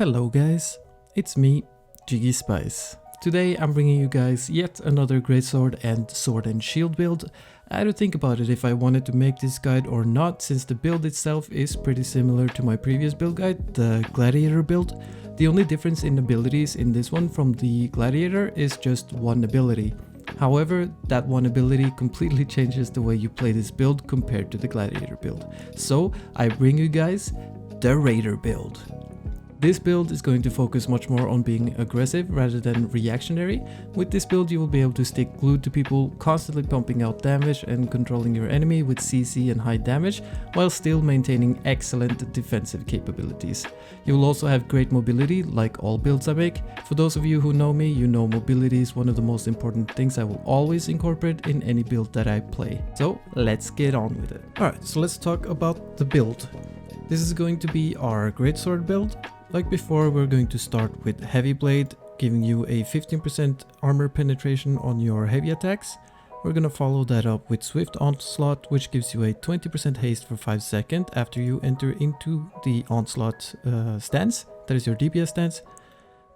Hello guys, it's me, Jiggy Spice. Today I'm bringing you guys yet another Greatsword and Sword and Shield build. I had to think about it if I wanted to make this guide or not, since the build itself is pretty similar to my previous build guide, the Gladiator build. The only difference in abilities in this one from the Gladiator is just one ability. However, that one ability completely changes the way you play this build compared to the Gladiator build. So I bring you guys the Raider build. This build is going to focus much more on being aggressive rather than reactionary. With this build you will be able to stick glued to people, constantly pumping out damage and controlling your enemy with CC and high damage, while still maintaining excellent defensive capabilities. You will also have great mobility, like all builds I make. For those of you who know me, you know mobility is one of the most important things I will always incorporate in any build that I play. So let's get on with it. Alright, so let's talk about the build. This is going to be our Greatsword build. Like before, we're going to start with Heavy Blade, giving you a 15% armor penetration on your heavy attacks. We're gonna follow that up with Swift Onslaught, which gives you a 20% haste for 5 seconds after you enter into the Onslaught stance, that is your DPS stance.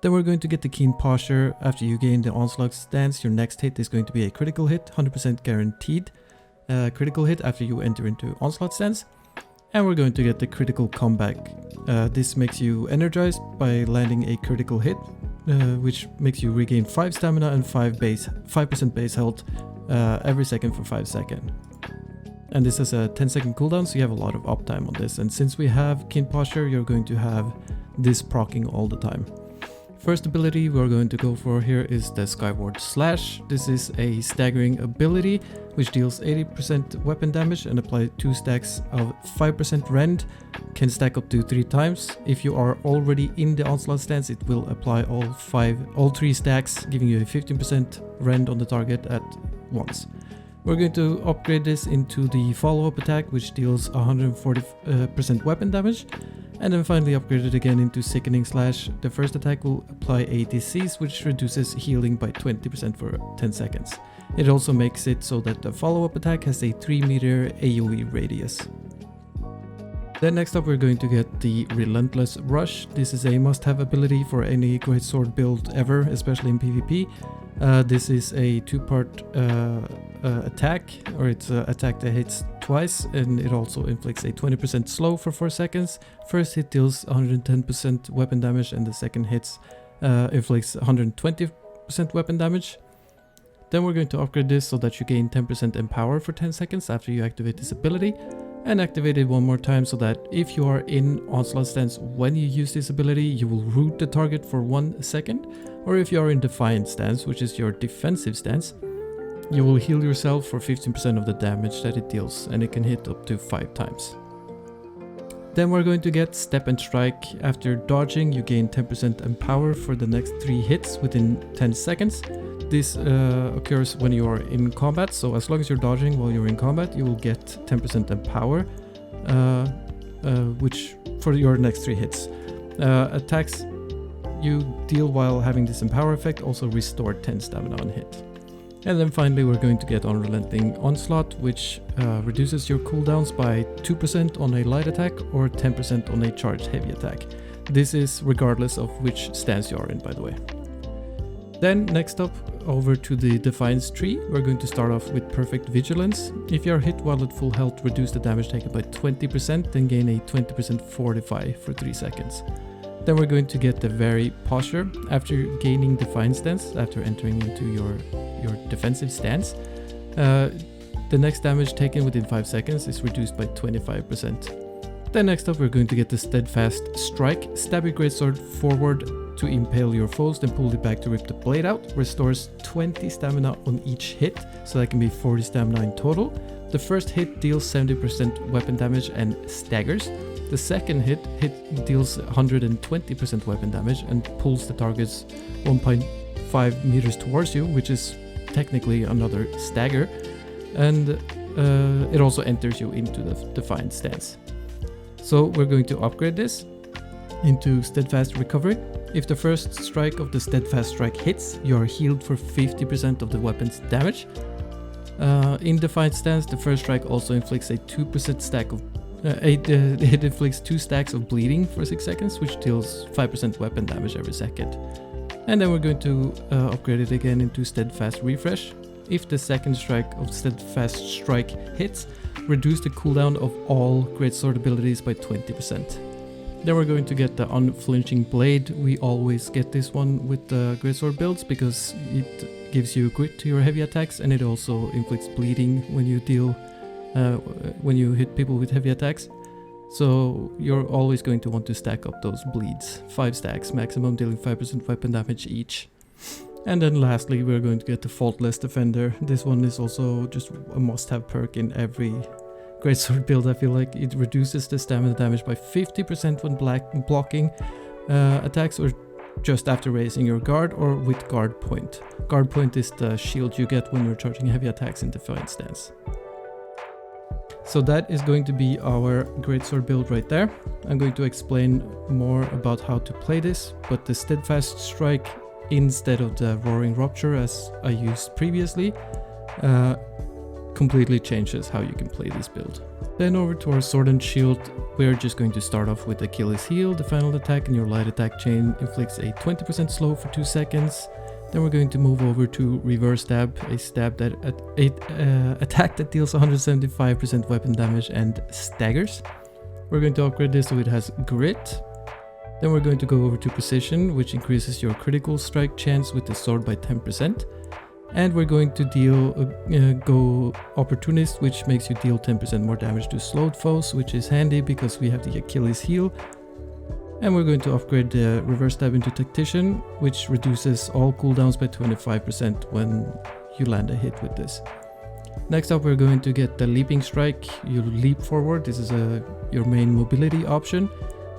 Then we're going to get the Keen Posture. After you gain the Onslaught stance, your next hit is going to be a critical hit, 100% guaranteed critical hit after you enter into Onslaught stance. And we're going to get the critical comeback. This makes you energized by landing a critical hit, which makes you regain 5 stamina and 5% base health every second for 5 seconds. And this has a 10-second cooldown, so you have a lot of uptime on this. And since we have Keen Posture, you're going to have this proccing all the time. First ability we're going to go for here is the Skyward Slash. This is a staggering ability which deals 80% weapon damage and apply 2 stacks of 5% rend. Can stack up to 3 times. If you are already in the Onslaught stance, it will apply all 3 stacks, giving you a 15% rend on the target at once. We're going to upgrade this into the follow-up attack, which deals 140% weapon damage. And then finally upgrade it again into Sickening Slash. The first attack will apply a disease which reduces healing by 20% for 10 seconds. It also makes it so that the follow-up attack has a 3 meter AoE radius. Then next up we're going to get the Relentless Rush. This is a must-have ability for any Greatsword build ever, especially in PvP. This is a 2-part attack, or it's an attack that hits twice, and it also inflicts a 20% slow for 4 seconds. First hit deals 110% weapon damage, and the second hit inflicts 120% weapon damage. Then we're going to upgrade this so that you gain 10% Empower for 10 seconds after you activate this ability, and activate it one more time so that if you are in Onslaught stance when you use this ability, you will root the target for 1 second, or if you are in Defiant stance, which is your defensive stance, you will heal yourself for 15% of the damage that it deals, and it can hit up to 5 times. Then we're going to get Step and Strike. After dodging, you gain 10% Empower for the next 3 hits within 10 seconds. This occurs when you are in combat, so as long as you're dodging while you're in combat, you will get 10% Empower, which for your next 3 hits. Attacks you deal while having this Empower effect also restore 10 stamina on hit. And then finally we're going to get Unrelenting Onslaught, which reduces your cooldowns by 2% on a light attack or 10% on a charged heavy attack. This is regardless of which stance you are in, by the way. Then next up, over to the Defiance tree, we're going to start off with Perfect Vigilance. If you are hit while at full health, reduce the damage taken by 20%, then gain a 20% Fortify for 3 seconds. Then we're going to get the Vary Posture. After gaining Defiant stance, after entering into your defensive stance, the next damage taken within 5 seconds is reduced by 25%. Then next up we're going to get the Steadfast Strike. Stab your Greatsword forward to impale your foes, then pull it back to rip the blade out. Restores 20 stamina on each hit, so that can be 40 stamina in total. The first hit deals 70% weapon damage and staggers. The second hit deals 120% weapon damage and pulls the targets 1.5 meters towards you, which is technically another stagger. And it also enters you into the Defiant stance. So we're going to upgrade this into Steadfast Recovery. If the first strike of the Steadfast Strike hits, you are healed for 50% of the weapon's damage. In Defiant stance, the first strike also inflicts a 2% stack of It inflicts 2 stacks of bleeding for 6 seconds, which deals 5% weapon damage every second. And then we're going to upgrade it again into Steadfast Refresh. If the second strike of Steadfast Strike hits, reduce the cooldown of all Greatsword abilities by 20%. Then we're going to get the Unflinching Blade. We always get this one with the Greatsword builds because it gives you grit to your heavy attacks, and it also inflicts bleeding when you deal when you hit people with heavy attacks. So you're always going to want to stack up those bleeds. 5 stacks maximum, dealing 5% weapon damage each. And then lastly, we're going to get the Faultless Defender. This one is also just a must-have perk in every Greatsword build. I feel like it reduces the stamina damage by 50% when blocking attacks, or just after raising your guard, or with Guard Point. Guard Point is the shield you get when you're charging heavy attacks in Defiant Stance. So that is going to be our Greatsword build right there. I'm going to explain more about how to play this, but the Steadfast Strike instead of the Roaring Rupture as I used previously completely changes how you can play this build. Then over to our Sword and Shield, we're just going to start off with Achilles Heel. The final attack in your light attack chain inflicts a 20% slow for 2 seconds. Then we're going to move over to Reverse Stab, a stab that attack that deals 175% weapon damage and staggers. We're going to upgrade this so it has Grit. Then we're going to go over to Precision, which increases your critical strike chance with the sword by 10%. And we're going to go Opportunist, which makes you deal 10% more damage to slowed foes, which is handy because we have the Achilles Heel. And we're going to upgrade the Reverse Stab into Tactician, which reduces all cooldowns by 25% when you land a hit with this. Next up, we're going to get the Leaping Strike. You leap forward. This is your main mobility option,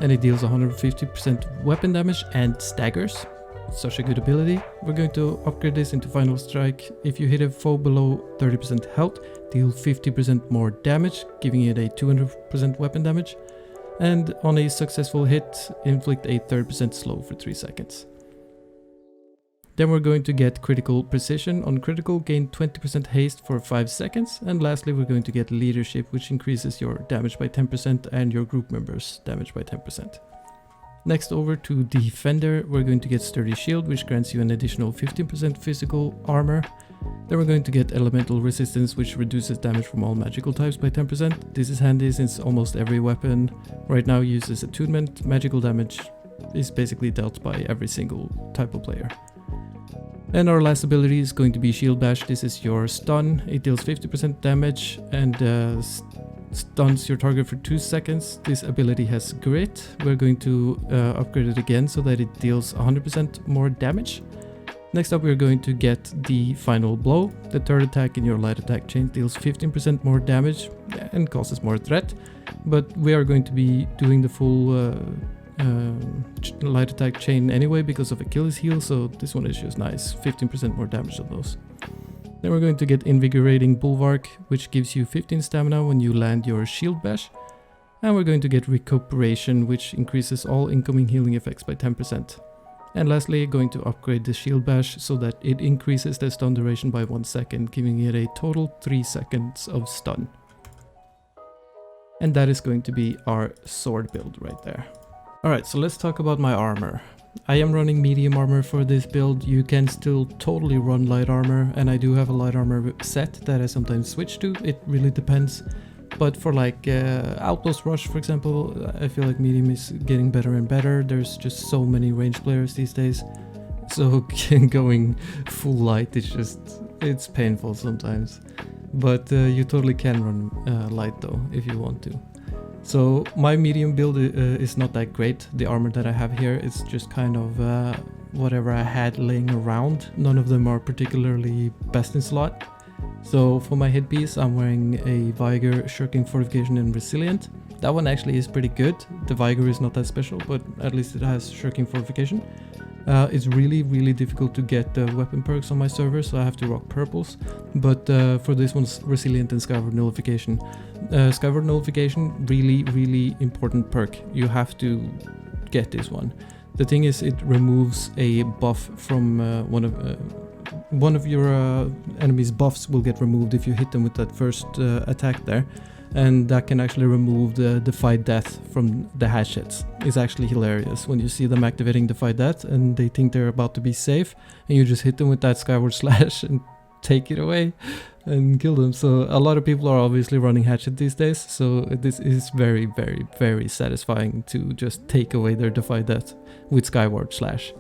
and it deals 150% weapon damage and staggers. Such a good ability. We're going to upgrade this into Final Strike. If you hit a foe below 30% health, deal 50% more damage, giving it a 200% weapon damage. And on a successful hit, inflict a 30% slow for 3 seconds. Then we're going to get Critical Precision. On critical, gain 20% haste for 5 seconds. And lastly, we're going to get Leadership, which increases your damage by 10% and your group members' damage by 10%. Next, over to Defender, we're going to get Sturdy Shield, which grants you an additional 15% physical armor. Then we're going to get Elemental Resistance, which reduces damage from all magical types by 10%. This is handy since almost every weapon right now uses attunement. Magical damage is basically dealt by every single type of player. And our last ability is going to be Shield Bash. This is your stun. It deals 50% damage and stuns your target for 2 seconds. This ability has Grit. We're going to upgrade it again so that it deals 100% more damage. Next up, we're going to get the Final Blow. The third attack in your light attack chain deals 15% more damage and causes more threat. But we are going to be doing the full light attack chain anyway because of Achilles Heel, so this one is just nice. 15% more damage on those. Then we're going to get Invigorating Bulwark, which gives you 15 stamina when you land your Shield Bash. And we're going to get Recuperation, which increases all incoming healing effects by 10%. And lastly, going to upgrade the Shield Bash so that it increases the stun duration by 1 second, giving it a total 3 seconds of stun. And that is going to be our sword build right there. Alright, so let's talk about my armor. I am running medium armor for this build. You can still totally run light armor, and I do have a light armor set that I sometimes switch to. It really depends. But for like Outpost Rush, for example, I feel like medium is getting better and better. There's just so many range players these days. So going full light is just, it's painful sometimes. But you totally can run light though, if you want to. So my medium build is not that great. The armor that I have here is just kind of whatever I had laying around. None of them are particularly best in slot. So for my headpiece, I'm wearing a Vigor, Shirking Fortification and Resilient. That one actually is pretty good. The Vigor is not that special, but at least it has Shirking Fortification. It's really difficult to get the weapon perks on my server, so I have to rock purples. But for this one's Resilient and Skyward Nullification. Skyward Nullification, really important perk. You have to get this one. The thing is, it removes a buff from one of your enemy's buffs will get removed if you hit them with that first attack there. and that can actually remove the Defy Death from the hatchets. It's actually hilarious when you see them activating Defy Death and they think they're about to be safe, and you just hit them with that Skyward Slash and take it away and kill them. So a lot of people are obviously running hatchet these days, so this is very, very, very satisfying to just take away their Defy Death with Skyward Slash.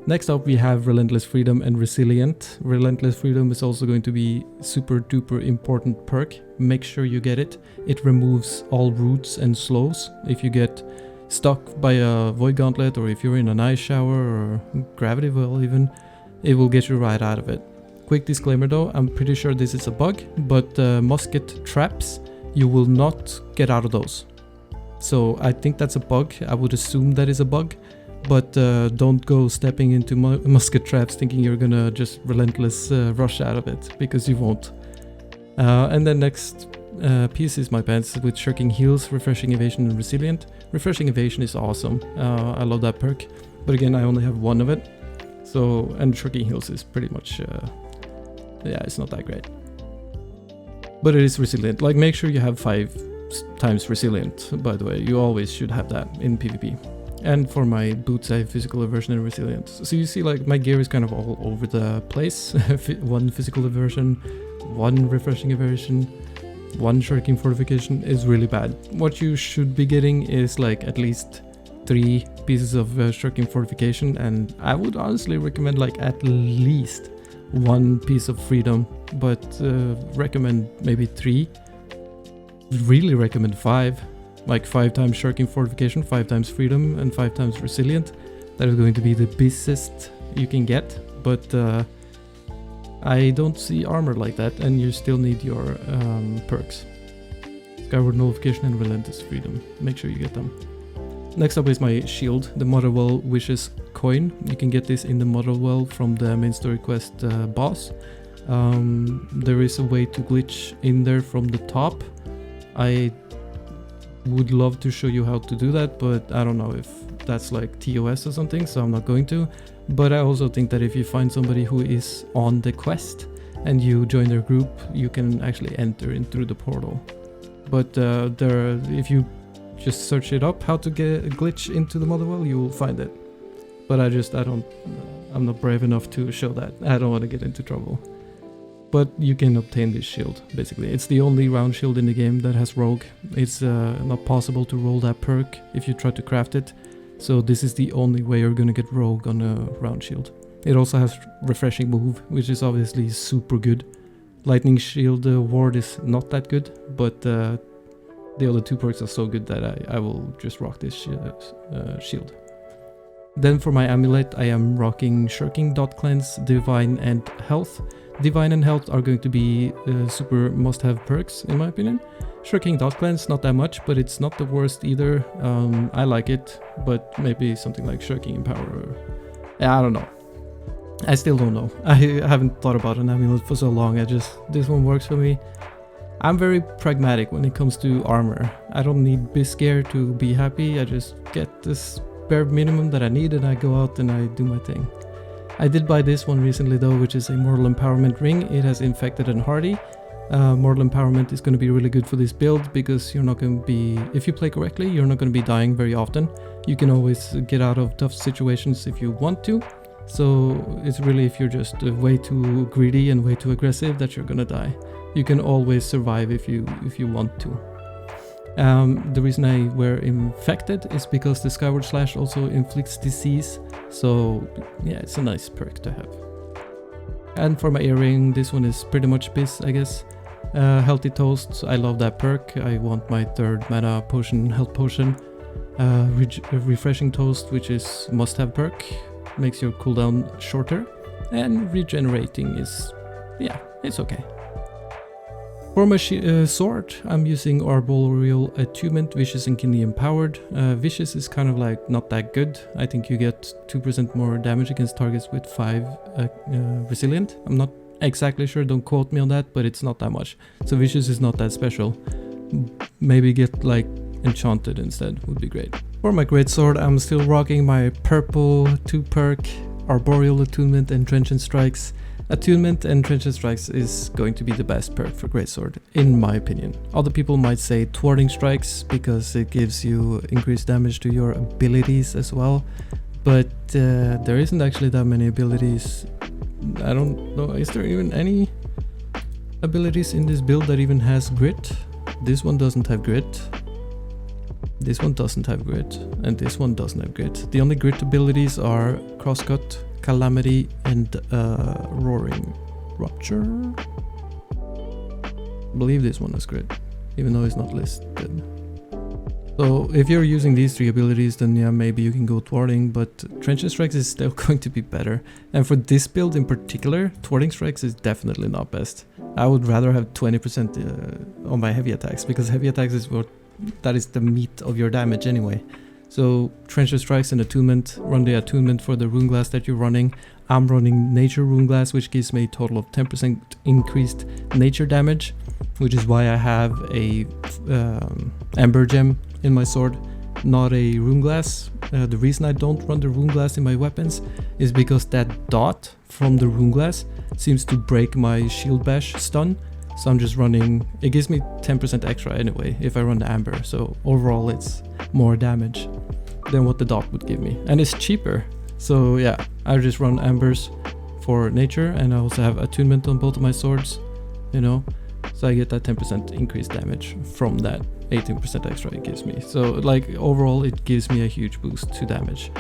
Next up we have Relentless Freedom and Resilient. Relentless Freedom is also going to be super duper important perk. Make sure you get it. It removes all roots and slows. If you get stuck by a Void Gauntlet, or if you're in an ice shower or gravity well even, it will get you right out of it. Quick disclaimer though, I'm pretty sure this is a bug, but musket traps, you will not get out of those. So I think that's a bug. I would assume that is a bug. But don't go stepping into musket traps thinking you're gonna just relentless rush out of it, because you won't. And then next piece is my pants with Shirking Heals, Refreshing Evasion, and Resilient. Refreshing Evasion is awesome. I love that perk, but again I only have one of it. So, and Shirking Heals is pretty much, yeah, it's not that great. But it is Resilient. Like, make sure you have 5 times Resilient, by the way. You always should have that in PvP. And for my boots I have Physical Aversion and Resilience. So you see, like, my gear is kind of all over the place. 1 Physical Aversion, 1 Refreshing Aversion, 1 Shirking Fortification is really bad. What you should be getting is like at least 3 pieces of Shirking Fortification, and I would honestly recommend like at least 1 piece of Freedom, but recommend maybe 3. Really recommend 5. Like 5 times Shirking Fortification, 5 times Freedom, and 5 times Resilient. That is going to be the busiest you can get, but I don't see armor like that, and you still need your perks. Skyward Nullification and Relentless Freedom. Make sure you get them. Next up is my shield, the Motherwell Wishes coin. You can get this in the Motherwell from the main story quest boss. There is a way to glitch in there from the top. I would love to show you how to do that, but I don't know if that's like TOS or something, so I'm not going to. But I also think that if you find somebody who is on the quest and you join their group, you can actually enter in through the portal. But if you just search it up, how to get a glitch into the Motherwell, you will find it. But I'm not brave enough to show that. I don't want to get into trouble. But you can obtain this shield, basically. It's the only round shield in the game that has rogue. It's not possible to roll that perk if you try to craft it. So this is the only way you're gonna get rogue on a round shield. It also has refreshing move, which is obviously super good. Lightning shield ward is not that good, but the other 2 perks are so good that I will just rock this shield. Then for my amulet, I am rocking Shirking, Dot Cleanse, Divine, and Health. Divine and Health are going to be super must-have perks, in my opinion. Shirking Dot Cleanse, not that much, but it's not the worst either. I like it, but maybe something like Shirking Empower. Yeah, I don't know. I still don't know. I haven't thought about an amulet for so long. This one works for me. I'm very pragmatic when it comes to armor. I don't need Bisgear to be happy. I just get this bare minimum that I need, and I go out and I do my thing. I did buy this one recently though, which is a Mortal Empowerment ring. It has Infected and Hardy. Mortal Empowerment is going to be really good for this build, because you're not going to be, if you play correctly, you're not going to be dying very often. You can always get out of tough situations if you want to. So it's really if you're just way too greedy and way too aggressive that you're gonna die. You can always survive if you want to. The reason I wear Infected is because the Skyward Slash also inflicts disease, so yeah, it's a nice perk to have. And for my earring, this one is pretty much Biz, I guess. Healthy Toast, I love that perk. I want my 3rd mana potion, health potion. Refreshing Toast, which is must-have perk, makes your cooldown shorter. And Regenerating is, yeah, it's okay. For my sword, I'm using Arboreal Attunement, Vicious and Keenly Empowered. Vicious is kind of like not that good. I think you get 2% more damage against targets with 5 Resilient. I'm not exactly sure, don't quote me on that, but it's not that much. So Vicious is not that special. Maybe get like Enchanted instead, would be great. For my Greatsword, I'm still rocking my purple 2 perk, Arboreal Attunement and Trenchant Strikes. Attunement and Trenchant Strikes is going to be the best perk for Greatsword, in my opinion. Other people might say Thwarting Strikes because it gives you increased damage to your abilities as well. But there isn't actually that many abilities. I don't know, is there even any abilities in this build that even has grit? This one doesn't have grit. This one doesn't have grit, and this one doesn't have grit. The only grit abilities are Crosscut, Calamity, and Roaring Rupture. I believe this one has grit, even though it's not listed. So if you're using these three abilities, then yeah, maybe you can go Thwarting, but Trenchant Strikes is still going to be better. And for this build in particular, Thwarting Strikes is definitely not best. I would rather have 20% on my heavy attacks, because heavy attacks is what that is the meat of your damage anyway. So Trenchant Strikes and Attunement, run the Attunement for the Rune Glass that you're running. I'm running Nature Rune Glass, which gives me a total of 10% increased nature damage, which is why I have a Ember Gem in my sword, not a Rune Glass. The reason I don't run the Rune Glass in my weapons is because that dot from the Rune Glass seems to break my Shield Bash stun. So I'm just running, it gives me 10% extra anyway if I run the Amber, so overall it's more damage than what the dot would give me, and it's cheaper. So yeah, I just run Ambers for nature, and I also have Attunement on both of my swords, you know, so I get that 10% increased damage from that 18% extra it gives me. So like overall it gives me a huge boost to damage.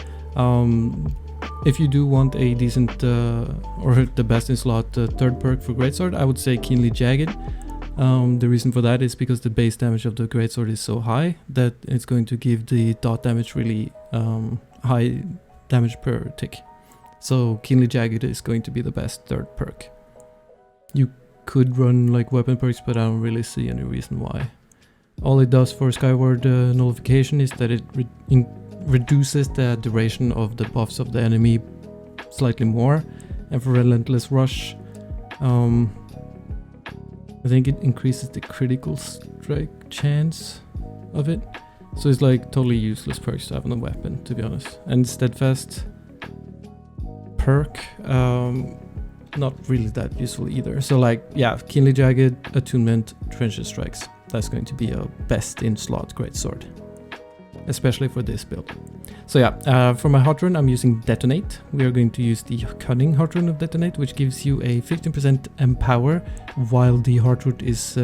If you do want a decent or the best in slot third perk for Greatsword, I would say Keenly Jagged. The reason for that is because the base damage of the Greatsword is so high that it's going to give the dot damage really high damage per tick. So Keenly Jagged is going to be the best third perk. You could run like weapon perks, but I don't really see any reason why. All it does for Skyward Nullification is that it reduces the duration of the buffs of the enemy slightly more, and for Relentless Rush I think it increases the critical strike chance of it, so it's like totally useless perks to have on a weapon, to be honest. And Steadfast perk, not really that useful either. So like yeah, Keenly Jagged, Attunement, Trenchant Strikes, that's going to be a best in slot Greatsword, especially for this build. So yeah, for my Heartrune I'm using Detonate. We are going to use the Cunning Heartrune of Detonate, which gives you a 15% empower while the Heartroot is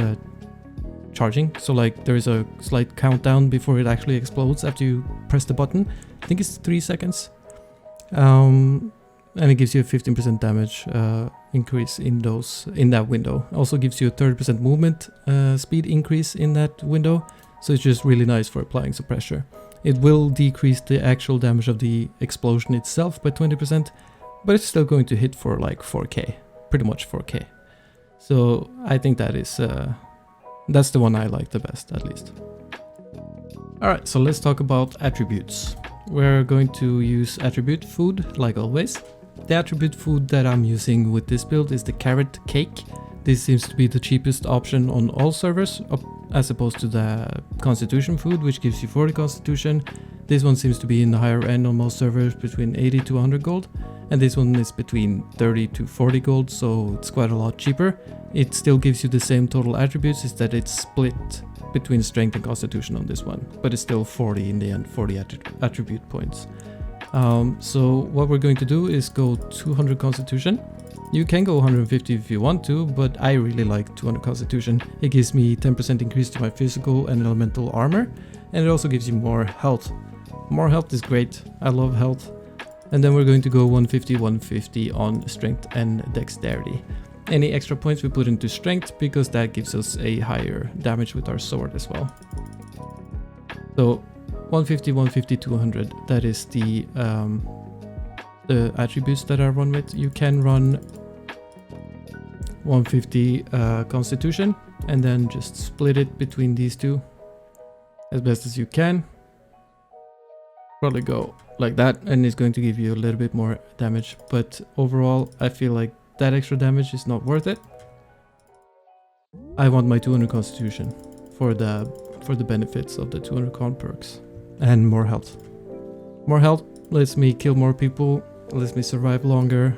charging. So like there is a slight countdown before it actually explodes after you press the button. I think it's 3 seconds. And it gives you a 15% damage increase in that window. Also gives you a 30% movement speed increase in that window. So it's just really nice for applying some pressure. It will decrease the actual damage of the explosion itself by 20%, but it's still going to hit for like 4k, pretty much 4k. So I think that is that's the one I like the best, at least. Alright, so let's talk about attributes. We're going to use attribute food, like always. The attribute food that I'm using with this build is the Carrot Cake. This seems to be the cheapest option on all servers, as opposed to the Constitution food, which gives you 40 Constitution. This one seems to be in the higher end on most servers, between 80 to 100 gold. And this one is between 30 to 40 gold, so it's quite a lot cheaper. It still gives you the same total attributes, is that it's split between Strength and Constitution on this one. But it's still 40 in the end, 40 attribute points. So what we're going to do is go 200 Constitution. You can go 150 if you want to, but I really like 200 Constitution. It gives me 10% increase to my physical and elemental armor, and it also gives you more health. More health is great, I love health. And then we're going to go 150 on strength and dexterity. Any extra points we put into strength, because that gives us a higher damage with our sword as well. So 150, 200, that is the attributes that I run with. You can run 150 Constitution and then just split it between these two as best as you can. Probably go like that, and it's going to give you a little bit more damage, but overall I feel like that extra damage is not worth it. I want my 200 Constitution for the benefits of the 200 con perks and more health. More health lets me kill more people, lets me survive longer,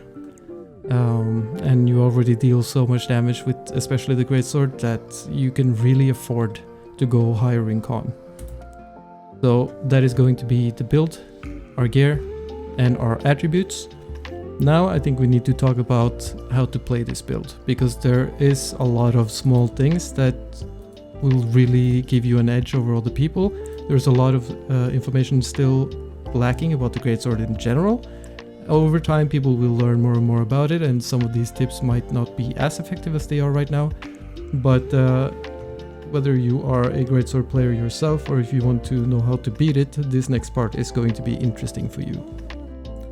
and you already deal so much damage with especially the Greatsword that you can really afford to go higher in con. So that is going to be the build, our gear, and our attributes. Now I think we need to talk about how to play this build, because there is a lot of small things that will really give you an edge over other people. There's a lot of information still lacking about the Greatsword in general. Over time people will learn more and more about it, and some of these tips might not be as effective as they are right now. But whether you are a Greatsword player yourself or if you want to know how to beat it, this next part is going to be interesting for you.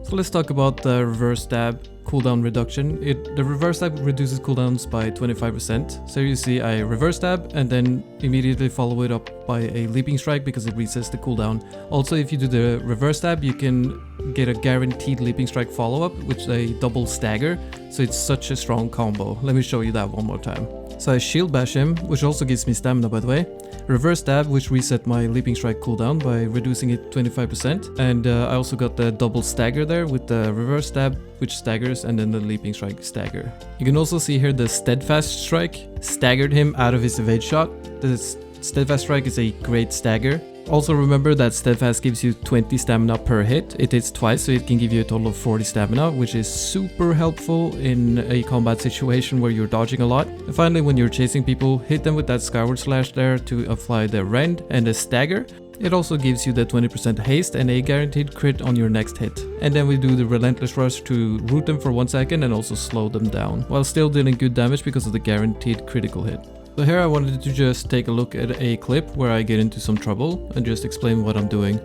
So let's talk about the reverse stab cooldown reduction. The reverse stab reduces cooldowns by 25%. So you see I reverse stab and then immediately follow it up by a leaping strike because it resets the cooldown. Also, if you do the reverse stab, you can get a guaranteed leaping strike follow-up, which is a double stagger. So it's such a strong combo. Let me show you that one more time. So I shield bash him, which also gives me stamina by the way. Reverse stab, which reset my leaping strike cooldown by reducing it 25%. And I also got the double stagger there with the reverse stab, which staggers, and then the leaping strike stagger. You can also see here the steadfast strike staggered him out of his evade shot. The steadfast strike is a great stagger. Also remember that steadfast gives you 20 stamina per hit. It hits twice, so it can give you a total of 40 stamina, which is super helpful in a combat situation where you're dodging a lot. And finally, when you're chasing people, hit them with that skyward slash there to apply the rend and the stagger. It also gives you the 20% haste and a guaranteed crit on your next hit. And then we do the relentless rush to root them for 1 second and also slow them down, while still dealing good damage because of the guaranteed critical hit. So here I wanted to just take a look at a clip where I get into some trouble and just explain what I'm doing.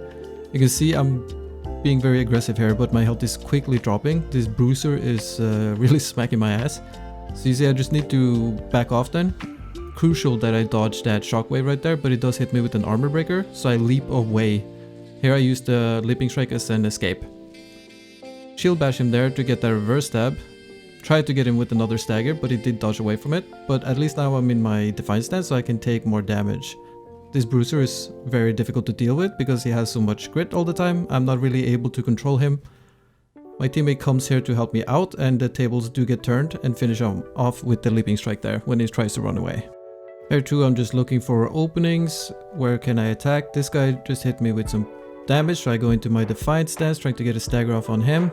You can see I'm being very aggressive here, but my health is quickly dropping. This bruiser is really smacking my ass. So you see I just need to back off then. Crucial that I dodge that shockwave right there, but it does hit me with an armor breaker, so I leap away. Here I use the leaping strike as an escape. Shield bash him there to get that reverse stab. Tried to get him with another stagger, but he did dodge away from it. But at least now I'm in my defiant stance, so I can take more damage. This bruiser is very difficult to deal with because he has so much grit all the time. I'm not really able to control him. My teammate comes here to help me out, and the tables do get turned and finish him off with the leaping strike there when he tries to run away. Here too, I'm just looking for openings. Where can I attack? This guy just hit me with some damage, so I go into my defiant stance, trying to get a stagger off on him.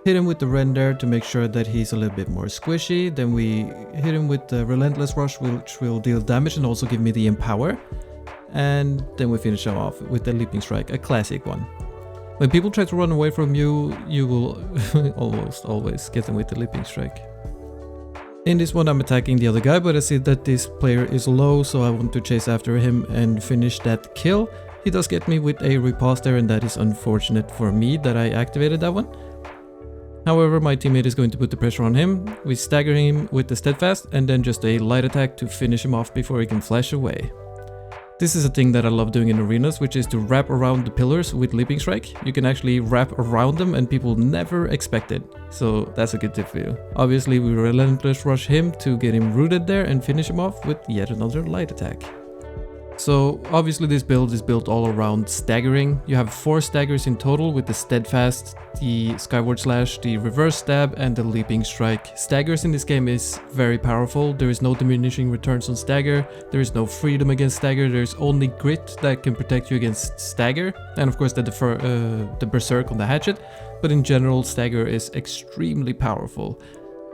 Hit him with the render to make sure that he's a little bit more squishy. Then we hit him with the relentless rush, which will deal damage and also give me the empower. And then we finish him off with the leaping strike, a classic one. When people try to run away from you, you will almost always get them with the leaping strike. In this one I'm attacking the other guy, but I see that this player is low, so I want to chase after him and finish that kill. He does get me with a riposte there, and that is unfortunate for me that I activated that one. However, my teammate is going to put the pressure on him. We stagger him with the steadfast and then just a light attack to finish him off before he can flash away. This is a thing that I love doing in arenas, which is to wrap around the pillars with leaping strike. You can actually wrap around them and people never expect it. So that's a good tip for you. Obviously we relentless rush him to get him rooted there and finish him off with yet another light attack. So obviously this build is built all around staggering. You have 4 staggers in total with the steadfast, the skyward slash, the reverse stab and the leaping strike. Staggers in this game is very powerful. There is no diminishing returns on stagger. There is no freedom against stagger. There's only grit that can protect you against stagger. And of course the berserk on the hatchet. But in general, stagger is extremely powerful.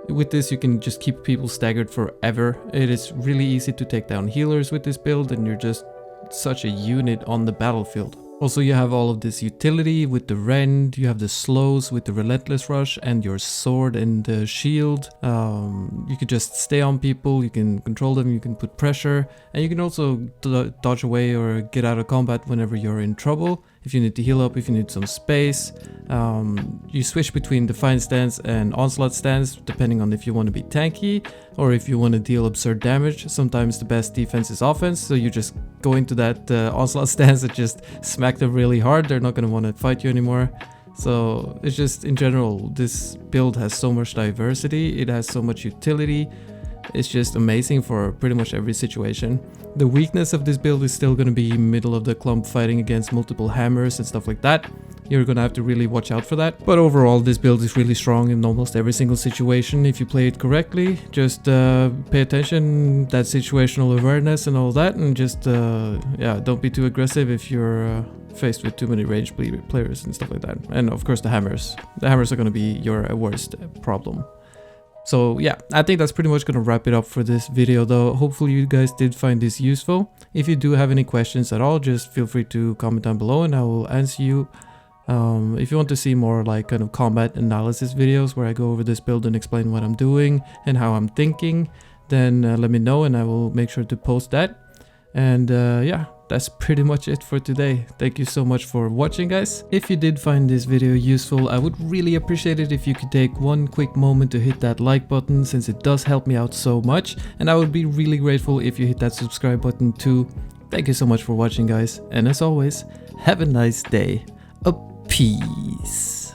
With this you can just keep people staggered forever. It is really easy to take down healers with this build, and you're just such a unit on the battlefield. Also you have all of this utility with the rend, you have the slows with the relentless rush and your sword and the shield. You can just stay on people, you can control them, you can put pressure, and you can also dodge away or get out of combat whenever you're in trouble. If you need to heal up, if you need some space. You switch between defiant stance and onslaught stance depending on if you want to be tanky or if you want to deal absurd damage. Sometimes the best defense is offense, so you just go into that onslaught stance and just smack them really hard. They're not going to want to fight you anymore. So it's just, in general, this build has so much diversity, it has so much utility. is just amazing for pretty much every situation. The weakness of this build is still going to be middle of the clump fighting against multiple hammers and stuff like that. You're gonna have to really watch out for that. But overall, this build is really strong in almost every single situation if you play it correctly. Just pay attention, that situational awareness and all that, and just yeah, don't be too aggressive if you're faced with too many ranged players and stuff like that. And of course the hammers. The hammers are gonna be your worst problem. So yeah, I think that's pretty much gonna wrap it up for this video though. Hopefully you guys did find this useful. If you do have any questions at all, just feel free to comment down below and I will answer you. If you want to see more like kind of combat analysis videos where I go over this build and explain what I'm doing and how I'm thinking, then let me know and I will make sure to post that. And yeah, that's pretty much it for today. Thank you so much for watching, guys. If you did find this video useful, I would really appreciate it if you could take one quick moment to hit that like button, since it does help me out so much. And I would be really grateful if you hit that subscribe button too. Thank you so much for watching, guys. And as always, have a nice day. Peace.